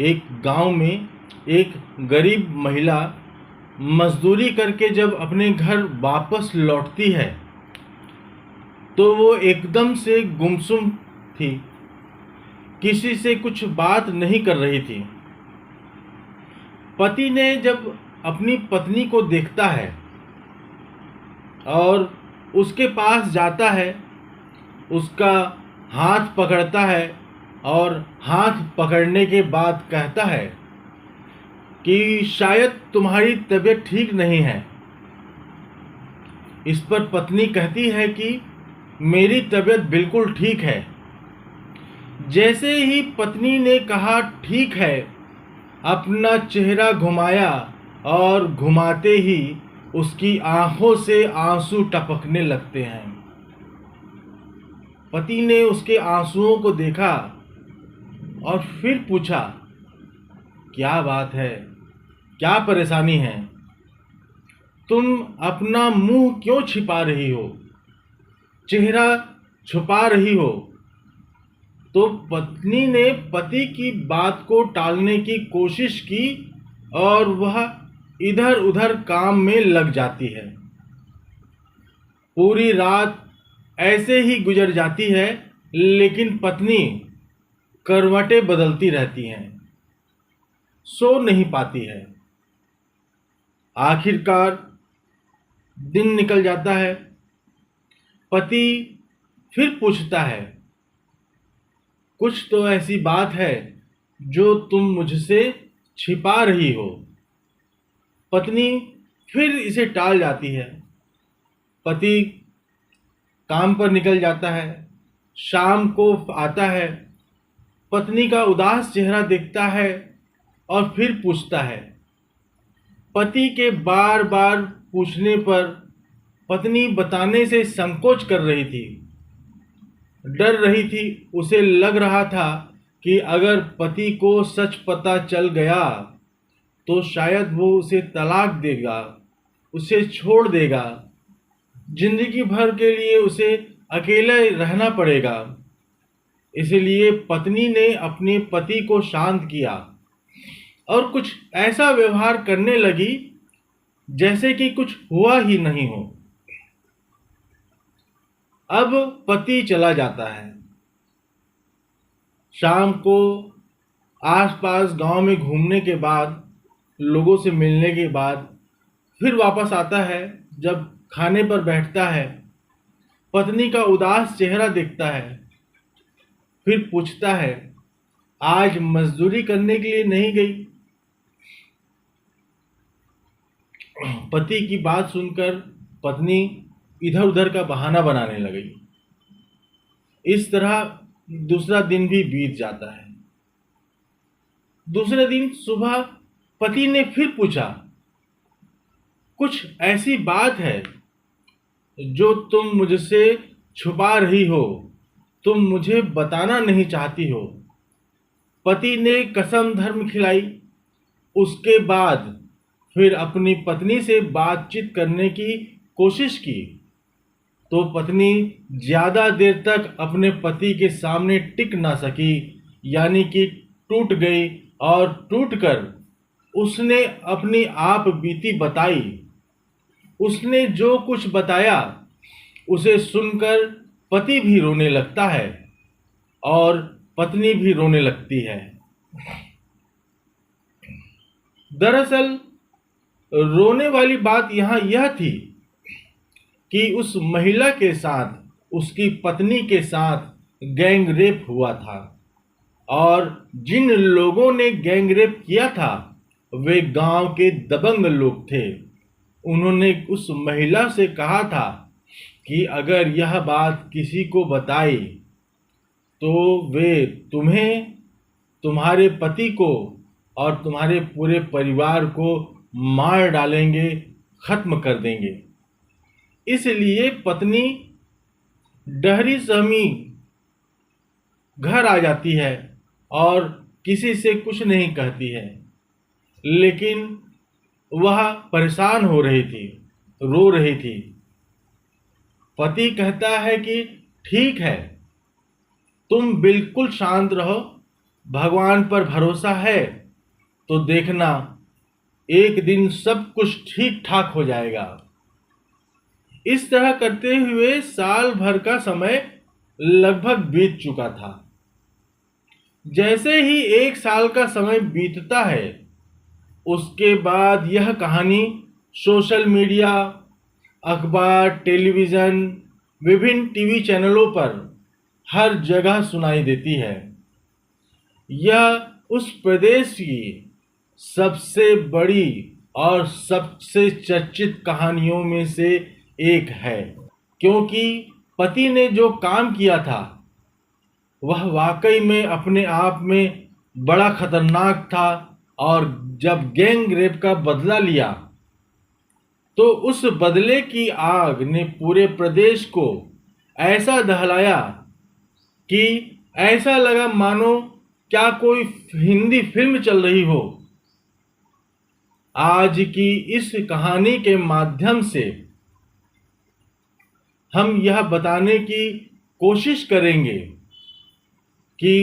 एक गांव में एक गरीब महिला मजदूरी करके जब अपने घर वापस लौटती है तो वो एकदम से गुमसुम थी, किसी से कुछ बात नहीं कर रही थी। पति ने जब अपनी पत्नी को देखता है और उसके पास जाता है, उसका हाथ पकड़ता है और हाथ पकड़ने के बाद कहता है कि शायद तुम्हारी तबीयत ठीक नहीं है। इस पर पत्नी कहती है कि मेरी तबीयत बिल्कुल ठीक है। जैसे ही पत्नी ने कहा ठीक है, अपना चेहरा घुमाया और घुमाते ही उसकी आंखों से आंसू टपकने लगते हैं। पति ने उसके आंसुओं को देखा और फिर पूछा, क्या बात है, क्या परेशानी है? तुम अपना मुंह क्यों छिपा रही हो, चेहरा छुपा रही हो? तो पत्नी ने पति की बात को टालने की कोशिश की और वह इधर उधर काम में लग जाती है। पूरी रात ऐसे ही गुजर जाती है, लेकिन पत्नी करवटें बदलती रहती हैं, सो नहीं पाती है। आखिरकार दिन निकल जाता है। पति फिर पूछता है, कुछ तो ऐसी बात है जो तुम मुझसे छिपा रही हो। पत्नी फिर इसे टाल जाती है। पति काम पर निकल जाता है। शाम को आता है, पत्नी का उदास चेहरा देखता है और फिर पूछता है। पति के बार बार पूछने पर पत्नी बताने से संकोच कर रही थी, डर रही थी। उसे लग रहा था कि अगर पति को सच पता चल गया तो शायद वो उसे तलाक देगा, उसे छोड़ देगा, जिंदगी भर के लिए उसे अकेला रहना पड़ेगा। इसलिए पत्नी ने अपने पति को शांत किया और कुछ ऐसा व्यवहार करने लगी जैसे कि कुछ हुआ ही नहीं हो। अब पति चला जाता है। शाम को आसपास गांव में घूमने के बाद, लोगों से मिलने के बाद फिर वापस आता है। जब खाने पर बैठता है, पत्नी का उदास चेहरा देखता है। फिर पूछता है, आज मजदूरी करने के लिए नहीं गई? पति की बात सुनकर पत्नी इधर उधर का बहाना बनाने लगी। इस तरह दूसरा दिन भी बीत जाता है। दूसरे दिन सुबह पति ने फिर पूछा, कुछ ऐसी बात है जो तुम मुझसे छुपा रही हो, तुम मुझे बताना नहीं चाहती हो? पति ने कसम धर्म खिलाई। उसके बाद फिर अपनी पत्नी से बातचीत करने की कोशिश की तो पत्नी ज्यादा देर तक अपने पति के सामने टिक ना सकी, यानी कि टूट गई और टूटकर उसने अपनी आप बीती बताई। उसने जो कुछ बताया उसे सुनकर पति भी रोने लगता है और पत्नी भी रोने लगती है। दरअसल रोने वाली बात यहाँ यह थी कि उस महिला के साथ उसकी पत्नी के साथ गैंग रेप हुआ था और जिन लोगों ने गैंग रेप किया था वे गांव के दबंग लोग थे। उन्होंने उस महिला से कहा था कि अगर यह बात किसी को बताई तो वे तुम्हें, तुम्हारे पति को और तुम्हारे पूरे परिवार को मार डालेंगे, खत्म कर देंगे। इसलिए पत्नी डहरी सहमी घर आ जाती है और किसी से कुछ नहीं कहती है, लेकिन वह परेशान हो रही थी, रो रही थी। पति कहता है कि ठीक है, तुम बिल्कुल शांत रहो, भगवान पर भरोसा है तो देखना एक दिन सब कुछ ठीक ठाक हो जाएगा। इस तरह करते हुए साल भर का समय लगभग बीत चुका था। जैसे ही एक साल का समय बीतता है, उसके बाद यह कहानी सोशल मीडिया, अखबार, टेलीविज़न, विभिन्न टीवी चैनलों पर हर जगह सुनाई देती है। यह उस प्रदेश की सबसे बड़ी और सबसे चर्चित कहानियों में से एक है, क्योंकि पति ने जो काम किया था वह वाकई में अपने आप में बड़ा खतरनाक था। और जब गैंग रेप का बदला लिया तो उस बदले की आग ने पूरे प्रदेश को ऐसा दहलाया कि ऐसा लगा मानो क्या कोई हिंदी फिल्म चल रही हो। आज की इस कहानी के माध्यम से हम यह बताने की कोशिश करेंगे कि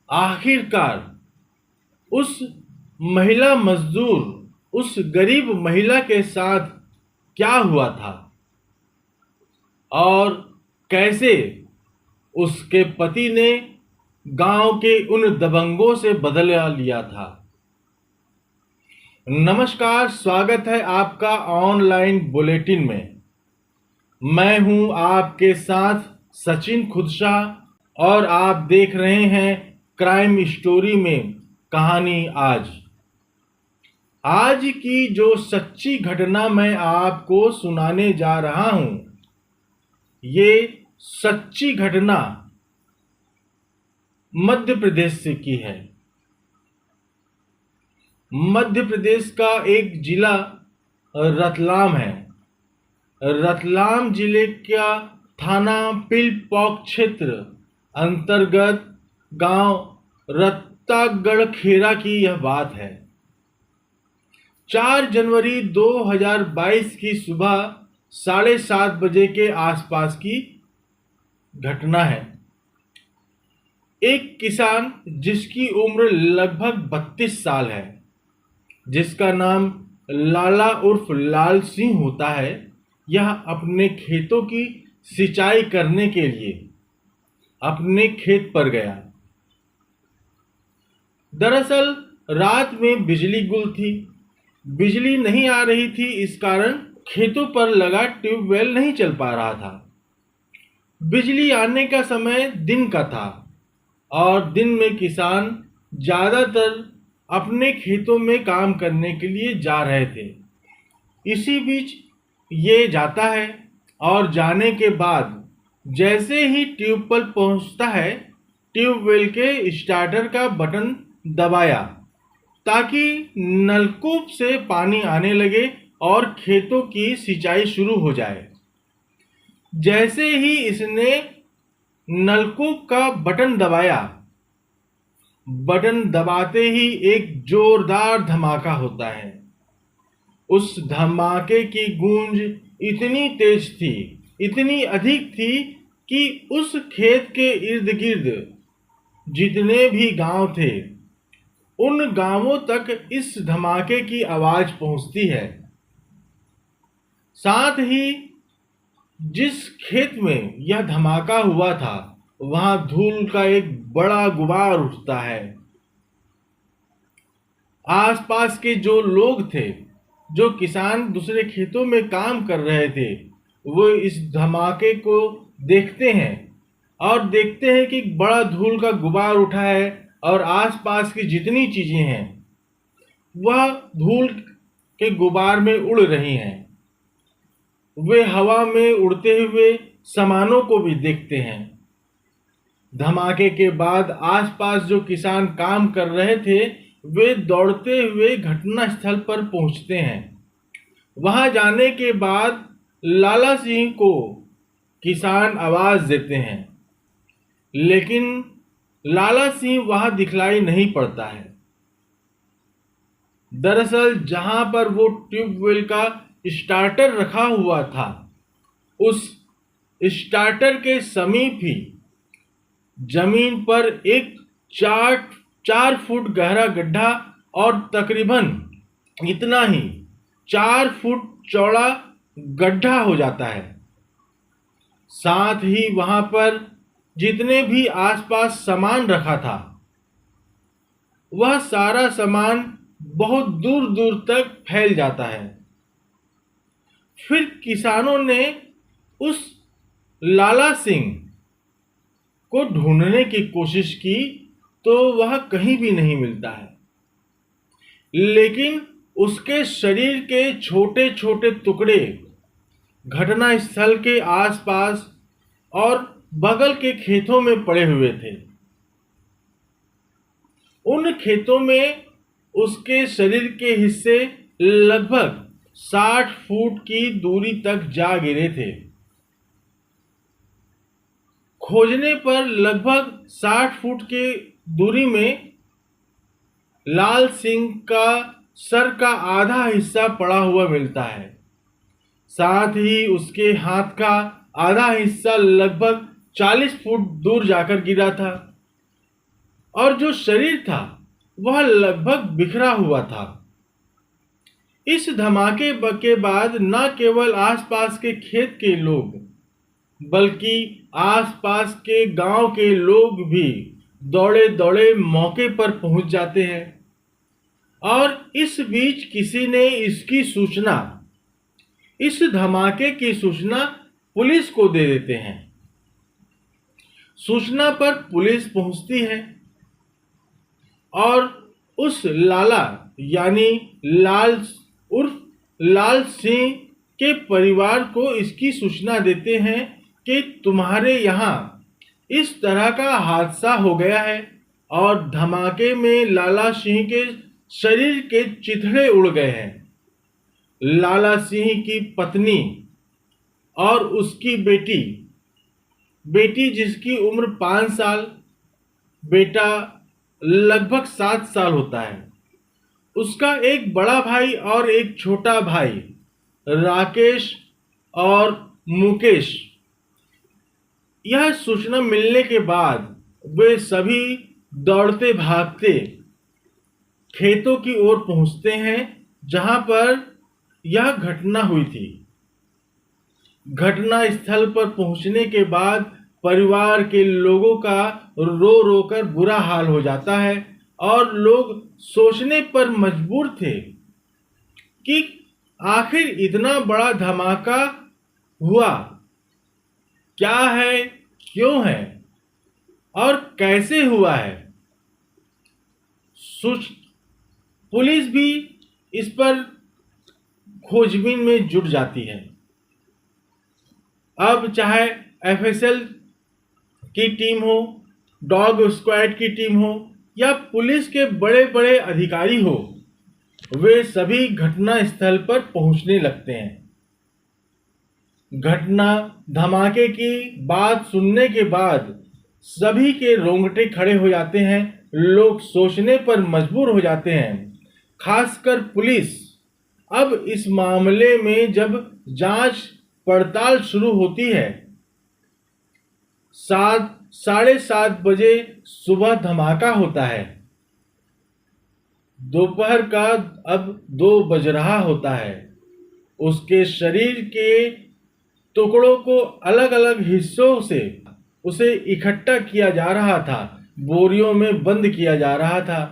आखिरकार उस महिला मजदूर, उस गरीब महिला के साथ क्या हुआ था और कैसे उसके पति ने गांव के उन दबंगों से बदला लिया था। नमस्कार, स्वागत है आपका ऑनलाइन बुलेटिन में। मैं हूं आपके साथ सचिन खुदशाह और आप देख रहे हैं क्राइम स्टोरी में कहानी आज की जो सच्ची घटना मैं आपको सुनाने जा रहा हूं, ये सच्ची घटना मध्य प्रदेश से की है। मध्य प्रदेश का एक जिला रतलाम है। रतलाम जिले का थाना पिलपौक क्षेत्र अंतर्गत गांव रत्तागढ़ खेरा की यह बात है। 4 जनवरी 2022 की सुबह 7:30 बजे के आसपास की घटना है। एक किसान जिसकी उम्र लगभग 32 साल है, जिसका नाम लाला उर्फ लाल सिंह होता है, यह अपने खेतों की सिंचाई करने के लिए अपने खेत पर गया। दरअसल रात में बिजली गुल थी, बिजली नहीं आ रही थी, इस कारण खेतों पर लगा ट्यूबवेल नहीं चल पा रहा था। बिजली आने का समय दिन का था और दिन में किसान ज़्यादातर अपने खेतों में काम करने के लिए जा रहे थे। इसी बीच ये जाता है और जाने के बाद जैसे ही ट्यूब पर पहुंचता है, ट्यूबवेल के स्टार्टर का बटन दबाया ताकि नलकूप से पानी आने लगे और खेतों की सिंचाई शुरू हो जाए। जैसे ही इसने नलकूप का बटन दबाया, बटन दबाते ही एक जोरदार धमाका होता है। उस धमाके की गूंज इतनी तेज थी, इतनी अधिक थी कि उस खेत के इर्द गिर्द जितने भी गांव थे, उन गांवों तक इस धमाके की आवाज पहुंचती है। साथ ही जिस खेत में यह धमाका हुआ था, वहां धूल का एक बड़ा गुबार उठता है। आसपास के जो लोग थे, जो किसान दूसरे खेतों में काम कर रहे थे, वो इस धमाके को देखते हैं और देखते हैं कि बड़ा धूल का गुबार उठा है और आसपास की जितनी चीजें हैं वह धूल के गुबार में उड़ रही हैं। वे हवा में उड़ते हुए सामानों को भी देखते हैं। धमाके के बाद आसपास जो किसान काम कर रहे थे, वे दौड़ते हुए घटनास्थल पर पहुंचते हैं। वहां जाने के बाद लाला सिंह को किसान आवाज देते हैं, लेकिन लाला सिंह वहां दिखलाई नहीं पड़ता है। दरअसल जहां पर वो ट्यूबवेल का स्टार्टर रखा हुआ था, उस स्टार्टर के समीप ही जमीन पर एक 4 4 फुट गहरा गड्ढा और तकरीबन इतना ही 4 फुट चौड़ा गड्ढा हो जाता है। साथ ही वहां पर जितने भी आसपास सामान रखा था वह सारा सामान बहुत दूर दूर तक फैल जाता है। फिर किसानों ने उस लाला सिंह को ढूंढने की कोशिश की तो वह कहीं भी नहीं मिलता है, लेकिन उसके शरीर के छोटे छोटे टुकड़े घटना स्थल के आसपास और बगल के खेतों में पड़े हुए थे। उन खेतों में उसके शरीर के हिस्से लगभग 60 फुट की दूरी तक जा गिरे थे। खोजने पर लगभग 60 फुट के दूरी में लाल सिंह का सर का आधा हिस्सा पड़ा हुआ मिलता है। साथ ही उसके हाथ का आधा हिस्सा लगभग 40 फुट दूर जाकर गिरा था और जो शरीर था वह लगभग बिखरा हुआ था। इस धमाके के बाद न केवल आसपास के खेत के लोग बल्कि आसपास के गांव के लोग भी दौड़े दौड़े मौके पर पहुंच जाते हैं और इस बीच किसी ने इस धमाके की सूचना पुलिस को दे देते हैं। सूचना पर पुलिस पहुंचती है और उस लाला यानी लाल सिंह के परिवार को इसकी सूचना देते हैं कि तुम्हारे यहाँ इस तरह का हादसा हो गया है और धमाके में लाला सिंह के शरीर के चिथड़े उड़ गए हैं। लाला सिंह की पत्नी और उसकी बेटी जिसकी उम्र 5 साल, बेटा लगभग 7 साल होता है, उसका एक बड़ा भाई और एक छोटा भाई राकेश और मुकेश। यह सूचना मिलने के बाद वे सभी दौड़ते भागते खेतों की ओर पहुंचते हैं जहां पर यह घटना हुई थी। घटना स्थल पर पहुंचने के बाद परिवार के लोगों का रो रो कर बुरा हाल हो जाता है और लोग सोचने पर मजबूर थे कि आखिर इतना बड़ा धमाका हुआ क्या है, क्यों है और कैसे हुआ है। पुलिस भी इस पर खोजबीन में जुट जाती है। अब चाहे एफएसएल की टीम हो, डॉग स्क्वाड की टीम हो या पुलिस के बड़े बड़े अधिकारी हो, वे सभी घटना स्थल पर पहुंचने लगते हैं। घटना धमाके की बात सुनने के बाद सभी के रोंगटे खड़े हो जाते हैं। लोग सोचने पर मजबूर हो जाते हैं, खासकर पुलिस। अब इस मामले में जब जांच पड़ताल शुरू होती है, 7:30 बजे सुबह धमाका होता है। दोपहर का अब 2 बज रहा होता है। उसके शरीर के टुकड़ों को अलग अलग हिस्सों से उसे इकट्ठा किया जा रहा था, बोरियों में बंद किया जा रहा था।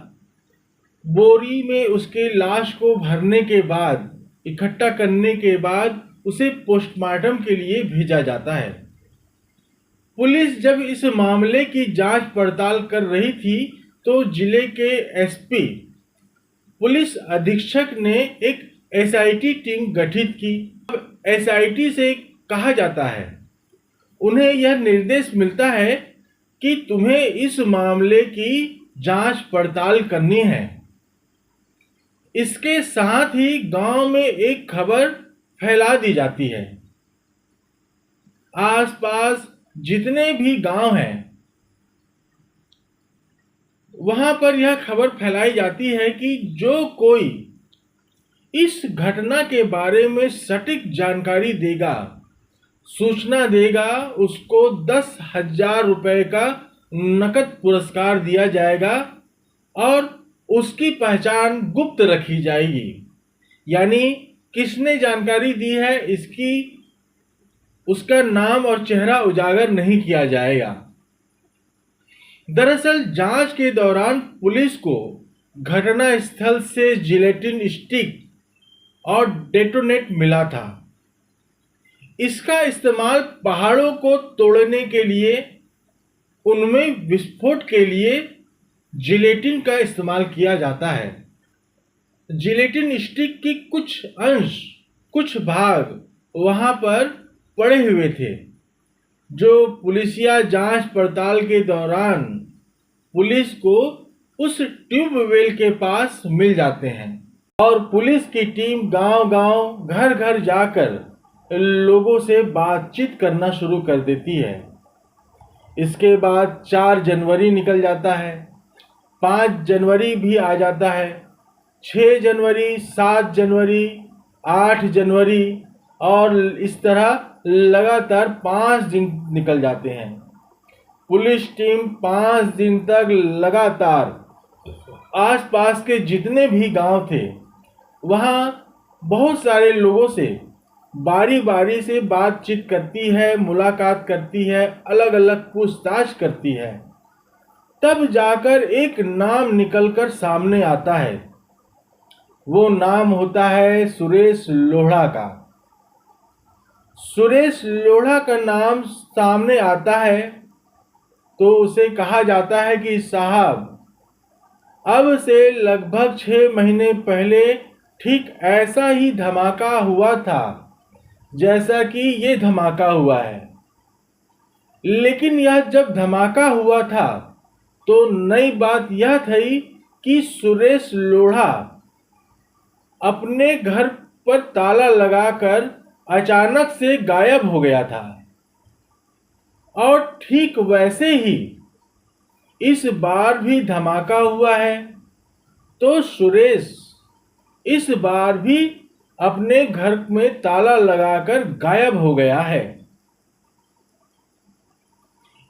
बोरी में उसके लाश को भरने के बाद, इकट्ठा करने के बाद उसे पोस्टमार्टम के लिए भेजा जाता है। पुलिस जब इस मामले की जांच पड़ताल कर रही थी तो जिले के एसपी पुलिस अधीक्षक ने एक एसआईटी टीम गठित की। एसआईटी से कहा जाता है, उन्हें यह निर्देश मिलता है कि तुम्हें इस मामले की जांच पड़ताल करनी है। इसके साथ ही गांव में एक खबर फैला दी जाती है। आसपास जितने भी गांव हैं वहां पर यह खबर फैलाई जाती है कि जो कोई इस घटना के बारे में सटीक जानकारी देगा, सूचना देगा, उसको 10,000 रुपए का नकद पुरस्कार दिया जाएगा और उसकी पहचान गुप्त रखी जाएगी, यानी किसने जानकारी दी है इसकी उसका नाम और चेहरा उजागर नहीं किया जाएगा। दरअसल जांच के दौरान पुलिस को घटना स्थल से जिलेटिन स्टिक और डेटोनेट मिला था। इसका इस्तेमाल पहाड़ों को तोड़ने के लिए, उनमें विस्फोट के लिए जिलेटिन का इस्तेमाल किया जाता है। जिलेटिन स्टिक की कुछ भाग वहां पर पड़े हुए थे, जो पुलिसिया जांच पड़ताल के दौरान पुलिस को उस ट्यूबवेल के पास मिल जाते हैं और पुलिस की टीम गांव-गांव, घर-घर जाकर लोगों से बातचीत करना शुरू कर देती है। इसके बाद 4 जनवरी निकल जाता है, 5 जनवरी भी आ जाता है, 6 जनवरी, 7 जनवरी, 8 जनवरी और इस तरह लगातार 5 दिन निकल जाते हैं। पुलिस टीम 5 दिन तक लगातार आसपास के जितने भी गांव थे, वहां बहुत सारे लोगों से बारी बारी से बातचीत करती है, मुलाकात करती है, अलग अलग पूछताछ करती है। तब जाकर एक नाम निकलकर सामने आता है। वो नाम होता है सुरेश लोढ़ा का। सुरेश लोढ़ा का नाम सामने आता है तो उसे कहा जाता है कि साहब, अब से लगभग 6 महीने पहले ठीक ऐसा ही धमाका हुआ था जैसा कि ये धमाका हुआ है। लेकिन यह जब धमाका हुआ था तो नई बात यह थी कि सुरेश लोढ़ा अपने घर पर ताला लगाकर अचानक से गायब हो गया था। और ठीक वैसे ही इस बार भी धमाका हुआ है, तो सुरेश इस बार भी अपने घर में ताला लगाकर गायब हो गया है।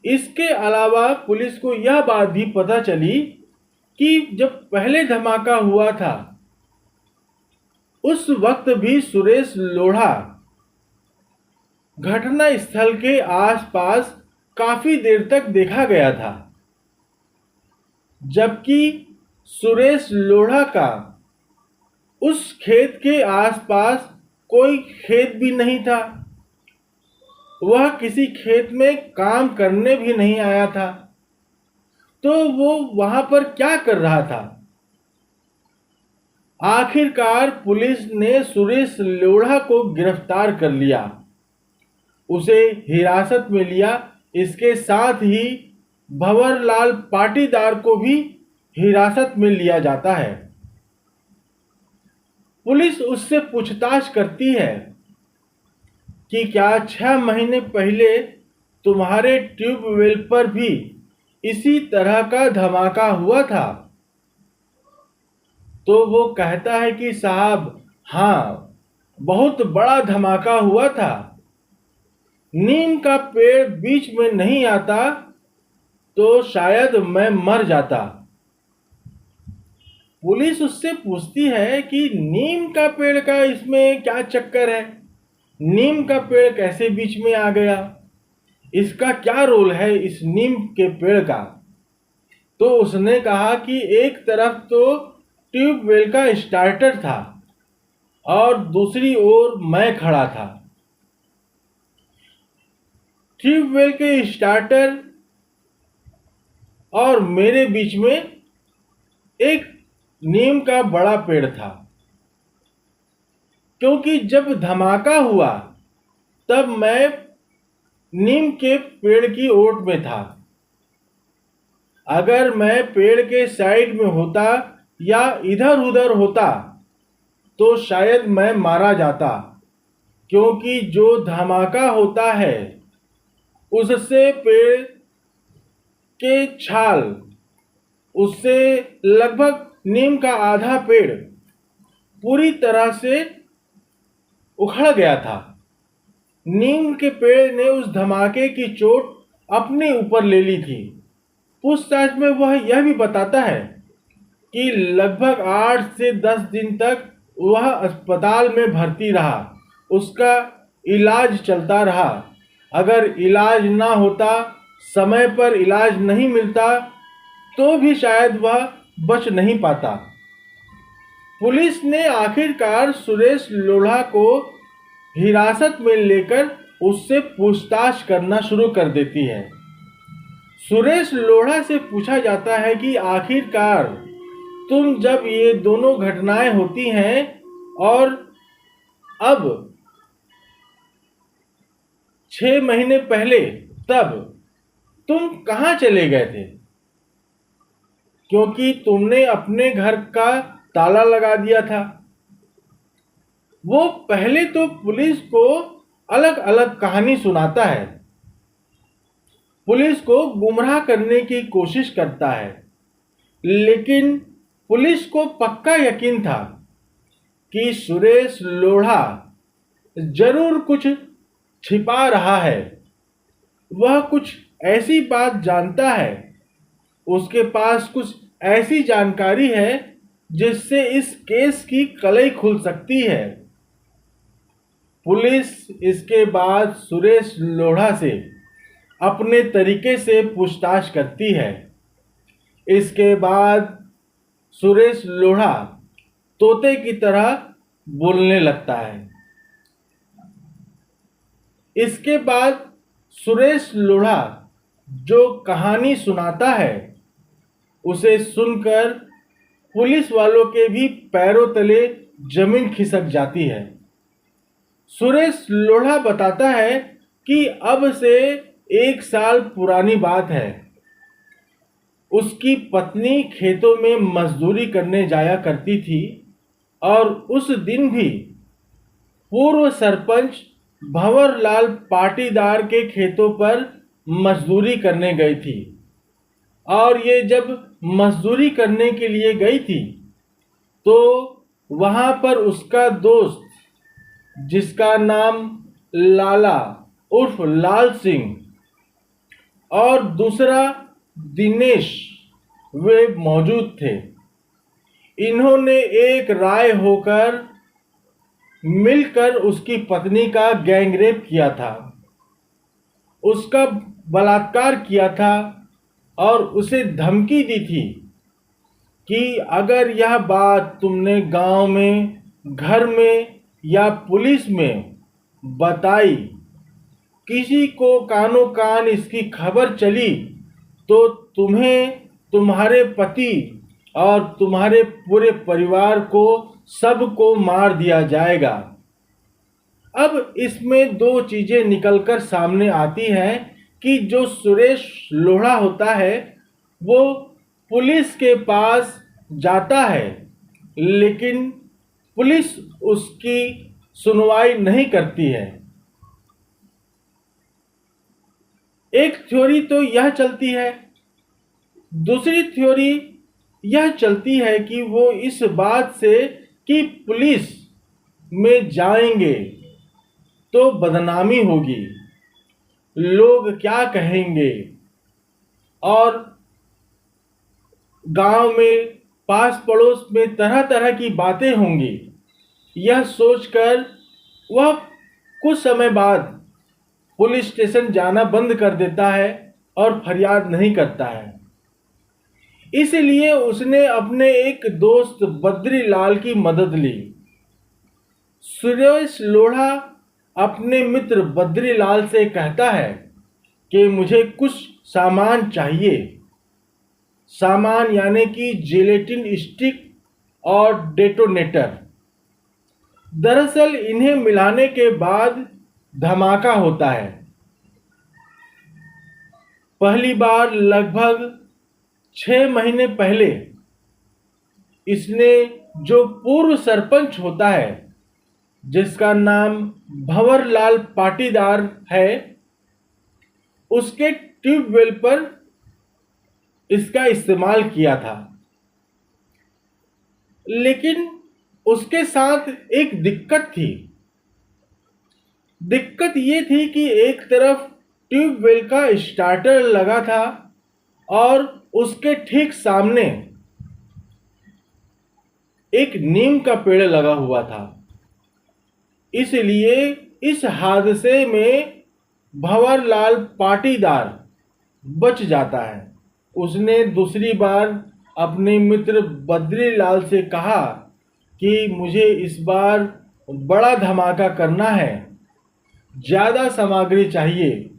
इसके अलावा पुलिस को यह बात भी पता चली कि जब पहले धमाका हुआ था उस वक्त भी सुरेश लोढ़ा घटना स्थल के आसपास काफी देर तक देखा गया था, जबकि सुरेश लोढ़ा का उस खेत के आसपास कोई खेत भी नहीं था। वह किसी खेत में काम करने भी नहीं आया था, तो वो वहां पर क्या कर रहा था? आखिरकार पुलिस ने सुरेश लोढ़ा को गिरफ्तार कर लिया, उसे हिरासत में लिया। इसके साथ ही भंवरलाल पाटीदार को भी हिरासत में लिया जाता है। पुलिस उससे पूछताछ करती है कि क्या 6 महीने पहले तुम्हारे ट्यूबवेल पर भी इसी तरह का धमाका हुआ था? तो वो कहता है कि साहब, हाँ, बहुत बड़ा धमाका हुआ था। नीम का पेड़ बीच में नहीं आता तो शायद मैं मर जाता। पुलिस उससे पूछती है कि नीम का पेड़ का इसमें क्या चक्कर है? नीम का पेड़ कैसे बीच में आ गया? इसका क्या रोल है इस नीम के पेड़ का? तो उसने कहा कि एक तरफ तो ट्यूबवेल का स्टार्टर था और दूसरी ओर मैं खड़ा था। ट्यूबवेल के स्टार्टर और मेरे बीच में एक नीम का बड़ा पेड़ था, क्योंकि जब धमाका हुआ तब मैं नीम के पेड़ की ओट में था। अगर मैं पेड़ के साइड में होता या इधर उधर होता तो शायद मैं मारा जाता, क्योंकि जो धमाका होता है उससे पेड़ के छाल, उससे लगभग नीम का आधा पेड़ पूरी तरह से उखड़ गया था। नीम के पेड़ ने उस धमाके की चोट अपने ऊपर ले ली थी। पूछताछ में वह यह भी बताता है कि लगभग 8 से 10 दिन तक वह अस्पताल में भर्ती रहा। उसका इलाज चलता रहा। अगर इलाज ना होता, समय पर इलाज नहीं मिलता, तो भी शायद वह बच नहीं पाता। पुलिस ने आखिरकार सुरेश लोढ़ा को हिरासत में लेकर उससे पूछताछ करना शुरू कर देती है। सुरेश लोढ़ा से पूछा जाता है कि आखिरकार तुम जब ये दोनों घटनाएं होती हैं और अब 6 महीने पहले, तब तुम कहाँ चले गए थे? क्योंकि तुमने अपने घर का ताला लगा दिया था। वो पहले तो पुलिस को अलग अलग कहानी सुनाता है, पुलिस को गुमराह करने की कोशिश करता है, लेकिन पुलिस को पक्का यकीन था कि सुरेश लोढ़ा जरूर कुछ छिपा रहा है। वह कुछ ऐसी बात जानता है, उसके पास कुछ ऐसी जानकारी है जिससे इस केस की कलई खुल सकती है। पुलिस इसके बाद सुरेश लोढ़ा से अपने तरीके से पूछताछ करती है। इसके बाद सुरेश लोढ़ा तोते की तरह बोलने लगता है। इसके बाद सुरेश लोढ़ा जो कहानी सुनाता है, उसे सुनकर पुलिस वालों के भी पैरों तले जमीन खिसक जाती है। सुरेश लोढ़ा बताता है कि अब से 1 साल पुरानी बात है। उसकी पत्नी खेतों में मजदूरी करने जाया करती थी और उस दिन भी पूर्व सरपंच भंवरलाल पाटीदार के खेतों पर मजदूरी करने गई थी। और ये जब मजदूरी करने के लिए गई थी, तो वहां पर उसका दोस्त, जिसका नाम लाला उर्फ लाल सिंह और दूसरा दिनेश, वे मौजूद थे। इन्होंने एक राय होकर मिलकर उसकी पत्नी का गैंगरेप किया था, उसका बलात्कार किया था और उसे धमकी दी थी कि अगर यह बात तुमने गांव में, घर में या पुलिस में बताई, किसी को कानों कान इसकी खबर चली, तो तुम्हें, तुम्हारे पति और तुम्हारे पूरे परिवार को, सबको मार दिया जाएगा। अब इसमें 2 चीजें निकलकर सामने आती हैं कि जो सुरेश लोढ़ा होता है, वो पुलिस के पास जाता है, लेकिन पुलिस उसकी सुनवाई नहीं करती है। एक थ्योरी तो यह चलती है। दूसरी थ्योरी यह चलती है कि वो इस बात से कि पुलिस में जाएंगे तो बदनामी होगी, लोग क्या कहेंगे, और गांव में, पास पड़ोस में तरह तरह की बातें होंगी। यह सोचकर वह कुछ समय बाद पुलिस स्टेशन जाना बंद कर देता है और फरियाद नहीं करता है। इसलिए उसने अपने एक दोस्त बद्रीलाल की मदद ली। सुरेश लोढ़ा अपने मित्र बद्रीलाल से कहता है कि मुझे कुछ सामान चाहिए। सामान यानी कि जिलेटिन स्टिक और डेटोनेटर। दरअसल इन्हें मिलाने के बाद धमाका होता है। पहली बार लगभग 6 महीने पहले इसने, जो पूर्व सरपंच होता है, जिसका नाम भंवरलाल पाटीदार है, उसके ट्यूबवेल पर इसका इस्तेमाल किया था। लेकिन उसके साथ एक दिक्कत थी। दिक्कत ये थी कि एक तरफ ट्यूबवेल का स्टार्टर लगा था और उसके ठीक सामने एक नीम का पेड़ लगा हुआ था। इसलिए इस हादसे में भंवरलाल पाटीदार बच जाता है। उसने दूसरी बार अपने मित्र बद्रीलाल से कहा कि मुझे इस बार बड़ा धमाका करना है, ज़्यादा सामग्री चाहिए।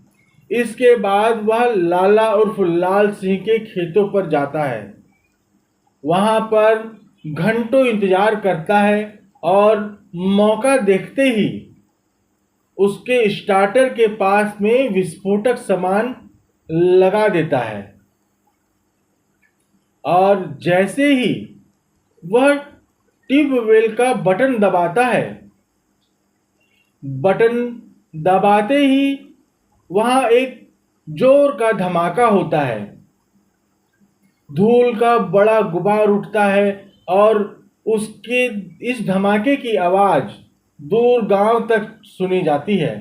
इसके बाद वह लाला उर्फ लाल सिंह के खेतों पर जाता है। वहाँ पर घंटों इंतजार करता है और मौका देखते ही उसके स्टार्टर के पास में विस्फोटक सामान लगा देता है और जैसे ही वह ट्यूबवेल का बटन दबाता है, बटन दबाते ही वहाँ एक जोर का धमाका होता है। धूल का बड़ा गुबार उठता है और उसके इस धमाके की आवाज़ दूर गांव तक सुनी जाती है।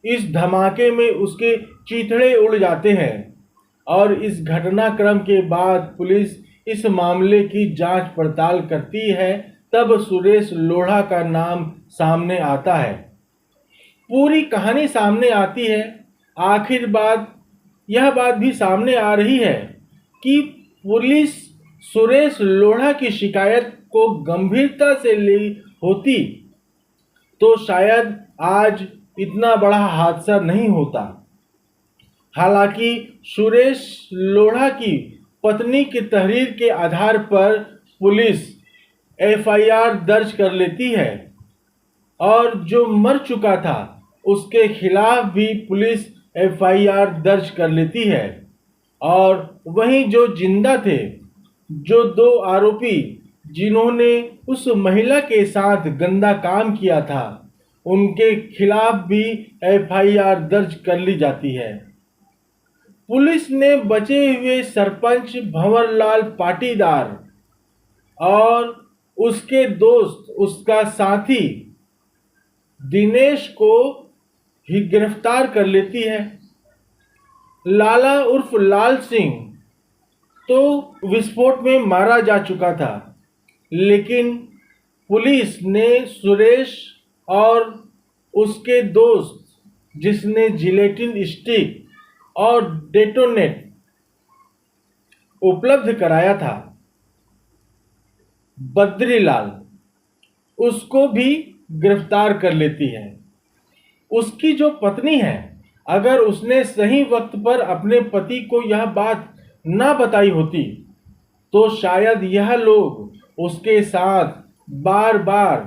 इस धमाके में उसके चीथड़े उड़ जाते हैं और इस घटनाक्रम के बाद पुलिस इस मामले की जांच पड़ताल करती है। तब सुरेश लोढ़ा का नाम सामने आता है। पूरी कहानी सामने आती है। आखिर यह बात भी सामने आ रही है कि पुलिस सुरेश लोढ़ा की शिकायत को गंभीरता से ली होती तो शायद आज इतना बड़ा हादसा नहीं होता। हालांकि सुरेश लोढ़ा की पत्नी की तहरीर के आधार पर पुलिस एफआईआर दर्ज कर लेती है और जो मर चुका था उसके खिलाफ भी पुलिस एफआईआर दर्ज कर लेती है और वहीं जो जिंदा थे, जो 2 आरोपी जिन्होंने उस महिला के साथ गंदा काम किया था, उनके खिलाफ भी एफआईआर दर्ज कर ली जाती है। पुलिस ने बचे हुए सरपंच भंवरलाल पाटीदार और उसके दोस्त, उसका साथी दिनेश को ही गिरफ्तार कर लेती है। लाला उर्फ लाल सिंह तो विस्फोट में मारा जा चुका था, लेकिन पुलिस ने सुरेश और उसके दोस्त, जिसने जिलेटिन स्टिक और डेटोनेट उपलब्ध कराया था, बद्रीलाल, उसको भी गिरफ्तार कर लेती है। उसकी जो पत्नी है, अगर उसने सही वक्त पर अपने पति को यह बात ना बताई होती तो शायद यह लोग उसके साथ बार बार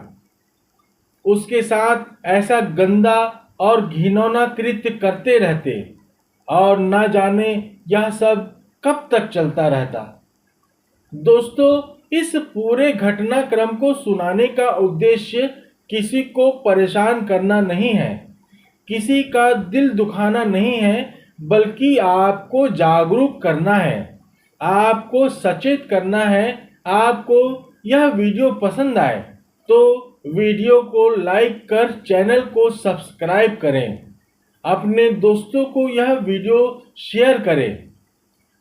उसके साथ ऐसा गंदा और घिनौना कृत्य करते रहते और ना जाने यह सब कब तक चलता रहता। दोस्तों, इस पूरे घटनाक्रम को सुनाने का उद्देश्य किसी को परेशान करना नहीं है, किसी का दिल दुखाना नहीं है, बल्कि आपको जागरूक करना है, आपको सचेत करना है। आपको यह वीडियो पसंद आए तो वीडियो को लाइक कर चैनल को सब्सक्राइब करें, अपने दोस्तों को यह वीडियो शेयर करें।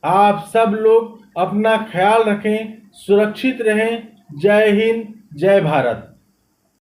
आप सब लोग अपना ख्याल रखें, सुरक्षित रहें। जय हिंद, जय भारत।